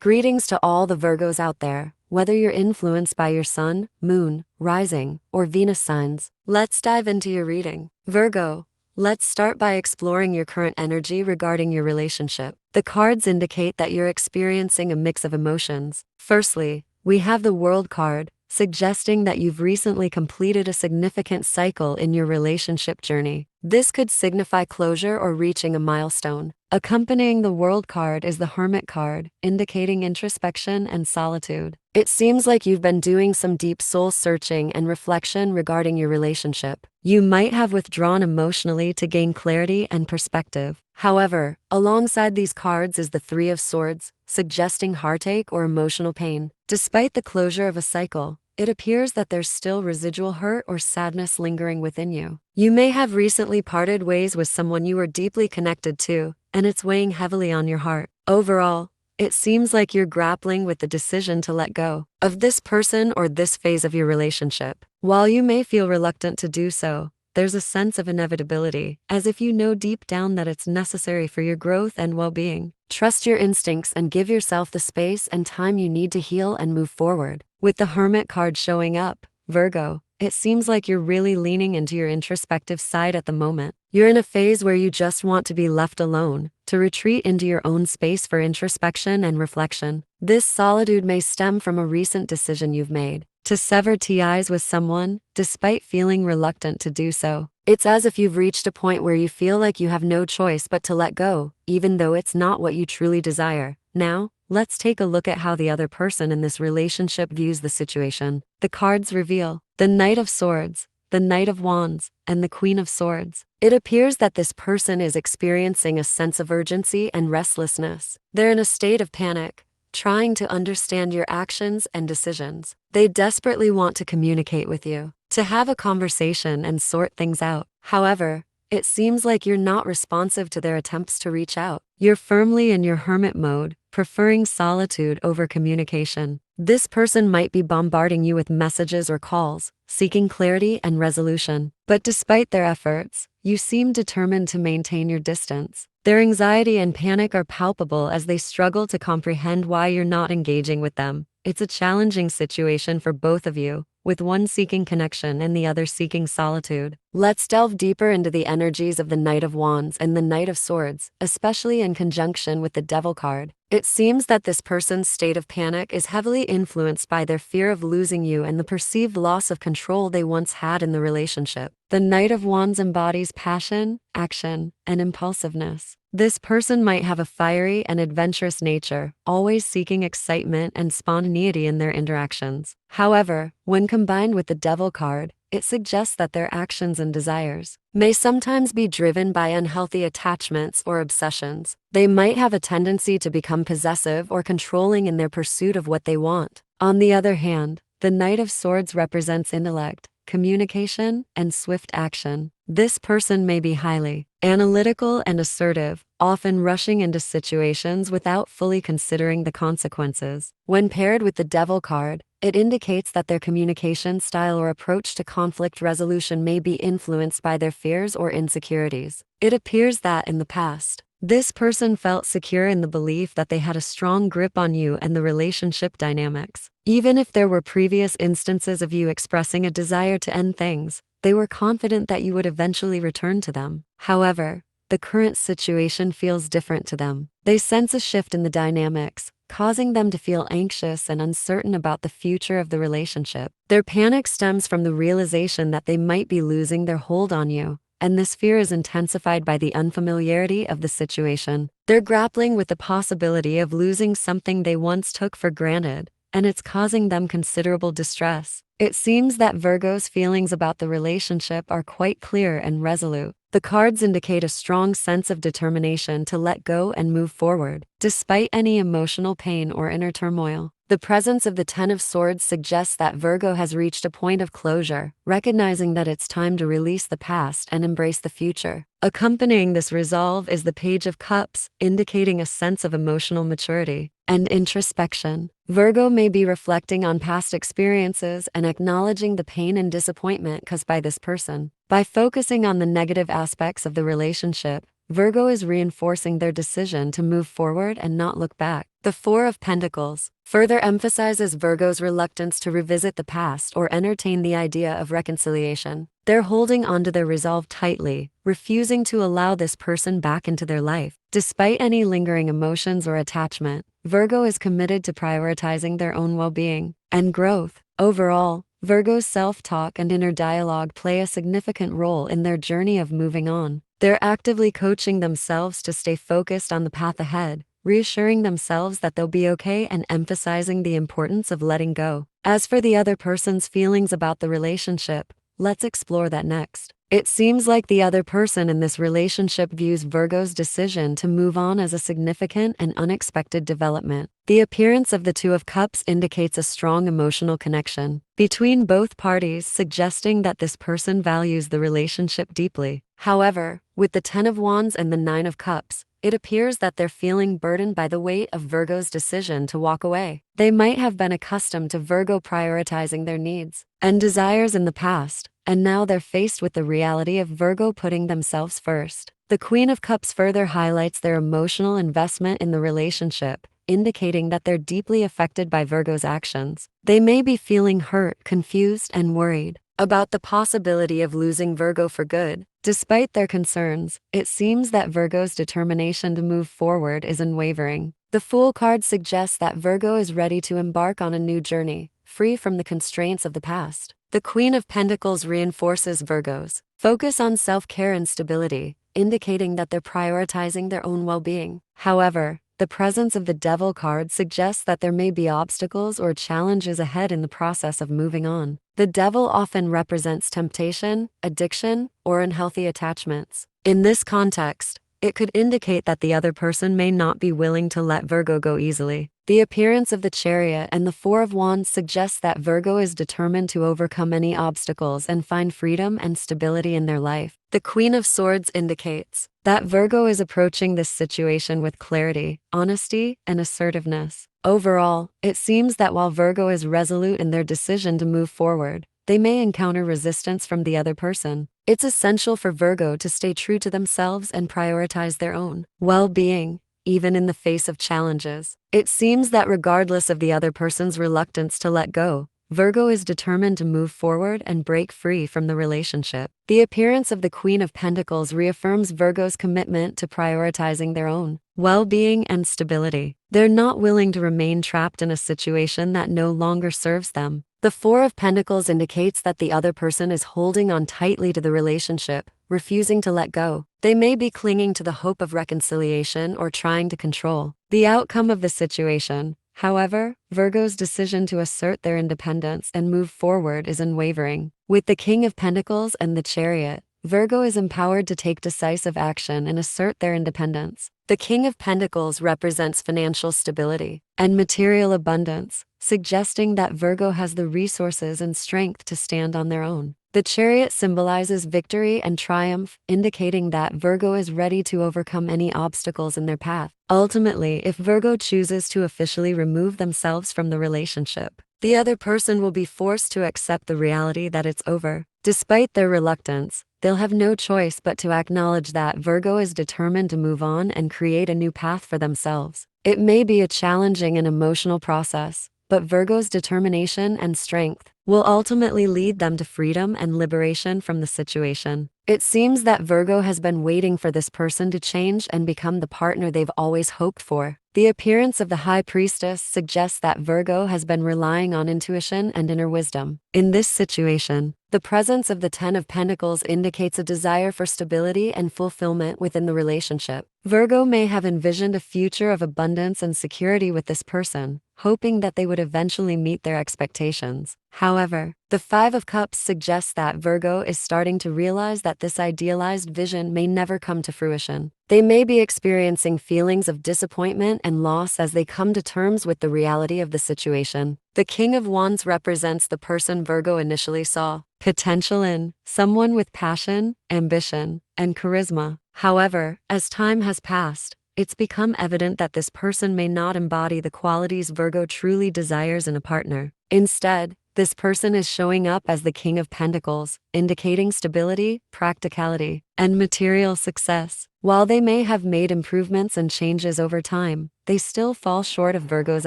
Greetings to all the Virgos out there, whether you're influenced by your sun, moon, rising, or Venus signs. Let's dive into your reading. Virgo, let's start by exploring your current energy regarding your relationship. The cards indicate that you're experiencing a mix of emotions. Firstly, we have the World card, suggesting that you've recently completed a significant cycle in your relationship journey. This could signify closure or reaching a milestone. Accompanying the World card is the Hermit card, indicating introspection and solitude. It seems like you've been doing some deep soul searching and reflection regarding your relationship. You might have withdrawn emotionally to gain clarity and perspective. However, alongside these cards is the Three of Swords, suggesting heartache or emotional pain. Despite the closure of a cycle, it appears that there's still residual hurt or sadness lingering within you. You may have recently parted ways with someone you were deeply connected to, and it's weighing heavily on your heart. Overall, it seems like you're grappling with the decision to let go of this person or this phase of your relationship. While you may feel reluctant to do so, there's a sense of inevitability, as if you know deep down that it's necessary for your growth and well-being. Trust your instincts and give yourself the space and time you need to heal and move forward. With the Hermit card showing up, Virgo, it seems like you're really leaning into your introspective side at the moment. You're in a phase where you just want to be left alone, to retreat into your own space for introspection and reflection. This solitude may stem from a recent decision you've made to sever ties with someone, despite feeling reluctant to do so. It's as if you've reached a point where you feel like you have no choice but to let go, even though it's not what you truly desire. Now, let's take a look at how the other person in this relationship views the situation. The cards reveal the Knight of Swords, the Knight of Wands, and the Queen of Swords. It appears that this person is experiencing a sense of urgency and restlessness. They're in a state of panic, trying to understand your actions and decisions. They desperately want to communicate with you, to have a conversation and sort things out. However, it seems like you're not responsive to their attempts to reach out. You're firmly in your hermit mode, preferring solitude over communication. This person might be bombarding you with messages or calls, seeking clarity and resolution. But despite their efforts, you seem determined to maintain your distance. Their anxiety and panic are palpable as they struggle to comprehend why you're not engaging with them. It's a challenging situation for both of you, with one seeking connection and the other seeking solitude. Let's delve deeper into the energies of the Knight of Wands and the Knight of Swords, especially in conjunction with the Devil card. It seems that this person's state of panic is heavily influenced by their fear of losing you and the perceived loss of control they once had in the relationship. The Knight of Wands embodies passion, action, and impulsiveness. This person might have a fiery and adventurous nature, always seeking excitement and spontaneity in their interactions. However, when combined with the Devil card, it suggests that their actions and desires may sometimes be driven by unhealthy attachments or obsessions. They might have a tendency to become possessive or controlling in their pursuit of what they want. On the other hand, the Knight of Swords represents intellect, communication, and swift action. This person may be highly analytical and assertive, often rushing into situations without fully considering the consequences. When paired with the Devil card, it indicates that their communication style or approach to conflict resolution may be influenced by their fears or insecurities. It appears that in the past, this person felt secure in the belief that they had a strong grip on you and the relationship dynamics. Even if there were previous instances of you expressing a desire to end things, they were confident that you would eventually return to them. However, the current situation feels different to them. They sense a shift in the dynamics, causing them to feel anxious and uncertain about the future of the relationship. Their panic stems from the realization that they might be losing their hold on you, and this fear is intensified by the unfamiliarity of the situation. They're grappling with the possibility of losing something they once took for granted, and it's causing them considerable distress. It seems that Virgo's feelings about the relationship are quite clear and resolute. The cards indicate a strong sense of determination to let go and move forward, despite any emotional pain or inner turmoil. The presence of the Ten of Swords suggests that Virgo has reached a point of closure, recognizing that it's time to release the past and embrace the future. Accompanying this resolve is the Page of Cups, indicating a sense of emotional maturity and introspection. Virgo may be reflecting on past experiences and acknowledging the pain and disappointment caused by this person. By focusing on the negative aspects of the relationship, Virgo is reinforcing their decision to move forward and not look back. The Four of Pentacles further emphasizes Virgo's reluctance to revisit the past or entertain the idea of reconciliation. They're holding onto their resolve tightly, refusing to allow this person back into their life. Despite any lingering emotions or attachment, Virgo is committed to prioritizing their own well-being and growth. Overall, Virgo's self-talk and inner dialogue play a significant role in their journey of moving on. They're actively coaching themselves to stay focused on the path ahead, reassuring themselves that they'll be okay and emphasizing the importance of letting go. As for the other person's feelings about the relationship, let's explore that next. It seems like the other person in this relationship views Virgo's decision to move on as a significant and unexpected development. The appearance of the Two of Cups indicates a strong emotional connection between both parties, suggesting that this person values the relationship deeply. However, with the Ten of Wands and the Nine of Cups, it appears that they're feeling burdened by the weight of Virgo's decision to walk away. They might have been accustomed to Virgo prioritizing their needs and desires in the past, and now they're faced with the reality of Virgo putting themselves first. The Queen of Cups further highlights their emotional investment in the relationship, indicating that they're deeply affected by Virgo's actions. They may be feeling hurt, confused, and worried about the possibility of losing Virgo for good. Despite their concerns, it seems that Virgo's determination to move forward is unwavering. The Fool card suggests that Virgo is ready to embark on a new journey, free from the constraints of the past. The Queen of Pentacles reinforces Virgo's focus on self-care and stability, indicating that they're prioritizing their own well-being. However, the presence of the Devil card suggests that there may be obstacles or challenges ahead in the process of moving on. The Devil often represents temptation, addiction, or unhealthy attachments. In this context, it could indicate that the other person may not be willing to let Virgo go easily. The appearance of the Chariot and the Four of Wands suggests that Virgo is determined to overcome any obstacles and find freedom and stability in their life. The Queen of Swords indicates that Virgo is approaching this situation with clarity, honesty, and assertiveness. Overall, it seems that while Virgo is resolute in their decision to move forward, they may encounter resistance from the other person. It's essential for Virgo to stay true to themselves and prioritize their own well-being, even in the face of challenges. It seems that regardless of the other person's reluctance to let go, Virgo is determined to move forward and break free from the relationship. The appearance of the Queen of Pentacles reaffirms Virgo's commitment to prioritizing their own well-being and stability. They're not willing to remain trapped in a situation that no longer serves them. The Four of Pentacles indicates that the other person is holding on tightly to the relationship, refusing to let go. They may be clinging to the hope of reconciliation or trying to control the outcome of the situation. However, Virgo's decision to assert their independence and move forward is unwavering. With the King of Pentacles and the Chariot, Virgo is empowered to take decisive action and assert their independence. The King of Pentacles represents financial stability and material abundance, suggesting that Virgo has the resources and strength to stand on their own. The Chariot symbolizes victory and triumph, indicating that Virgo is ready to overcome any obstacles in their path. Ultimately, if Virgo chooses to officially remove themselves from the relationship, the other person will be forced to accept the reality that it's over. Despite their reluctance, they'll have no choice but to acknowledge that Virgo is determined to move on and create a new path for themselves. It may be a challenging and emotional process, but Virgo's determination and strength will ultimately lead them to freedom and liberation from the situation. It seems that Virgo has been waiting for this person to change and become the partner they've always hoped for. The appearance of the High Priestess suggests that Virgo has been relying on intuition and inner wisdom. In this situation, the presence of the Ten of Pentacles indicates a desire for stability and fulfillment within the relationship. Virgo may have envisioned a future of abundance and security with this person, hoping that they would eventually meet their expectations. However, the Five of Cups suggests that Virgo is starting to realize that this idealized vision may never come to fruition. They may be experiencing feelings of disappointment and loss as they come to terms with the reality of the situation. The King of Wands represents the person Virgo initially saw potential in, someone with passion, ambition, and charisma. However, as time has passed, it's become evident that this person may not embody the qualities Virgo truly desires in a partner. Instead, this person is showing up as the King of Pentacles, indicating stability, practicality, and material success. While they may have made improvements and changes over time, they still fall short of Virgo's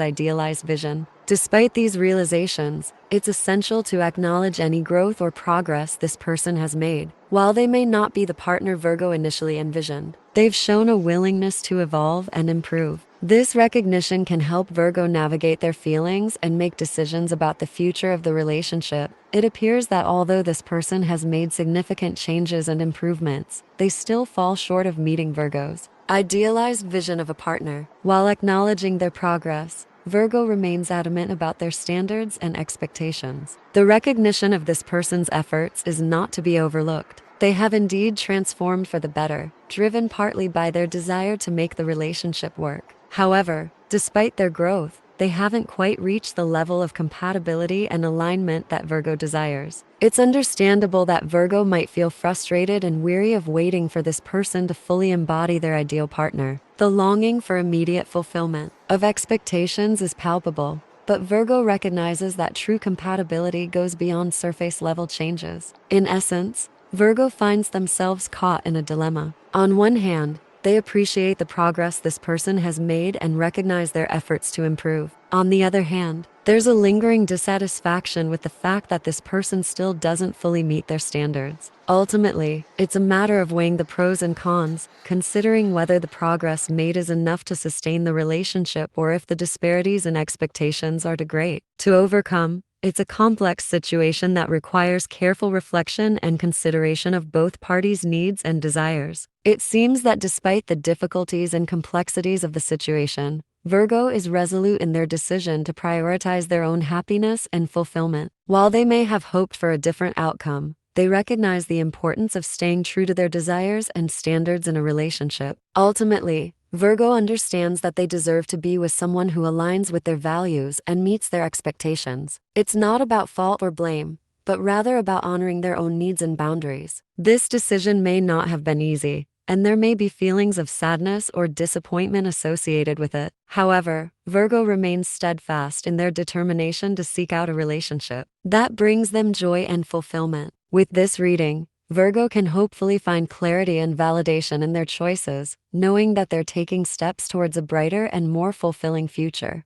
idealized vision. Despite these realizations, it's essential to acknowledge any growth or progress this person has made. While they may not be the partner Virgo initially envisioned, they've shown a willingness to evolve and improve. This recognition can help Virgo navigate their feelings and make decisions about the future of the relationship. It appears that although this person has made significant changes and improvements, they still fall short of meeting Virgo's idealized vision of a partner. While acknowledging their progress, Virgo remains adamant about their standards and expectations. The recognition of this person's efforts is not to be overlooked. They have indeed transformed for the better, driven partly by their desire to make the relationship work. However, despite their growth, they haven't quite reached the level of compatibility and alignment that Virgo desires. It's understandable that Virgo might feel frustrated and weary of waiting for this person to fully embody their ideal partner. The longing for immediate fulfillment of expectations is palpable, but Virgo recognizes that true compatibility goes beyond surface-level changes. In essence, Virgo finds themselves caught in a dilemma. On one hand, they appreciate the progress this person has made and recognize their efforts to improve. On the other hand, there's a lingering dissatisfaction with the fact that this person still doesn't fully meet their standards. Ultimately, it's a matter of weighing the pros and cons, considering whether the progress made is enough to sustain the relationship or if the disparities in expectations are too great to overcome. It's a complex situation that requires careful reflection and consideration of both parties' needs and desires. It seems that despite the difficulties and complexities of the situation, Virgo is resolute in their decision to prioritize their own happiness and fulfillment. While they may have hoped for a different outcome, they recognize the importance of staying true to their desires and standards in a relationship. Ultimately, Virgo understands that they deserve to be with someone who aligns with their values and meets their expectations. It's not about fault or blame, but rather about honoring their own needs and boundaries. This decision may not have been easy, and there may be feelings of sadness or disappointment associated with it. However, Virgo remains steadfast in their determination to seek out a relationship that brings them joy and fulfillment. With this reading, Virgo can hopefully find clarity and validation in their choices, knowing that they're taking steps towards a brighter and more fulfilling future.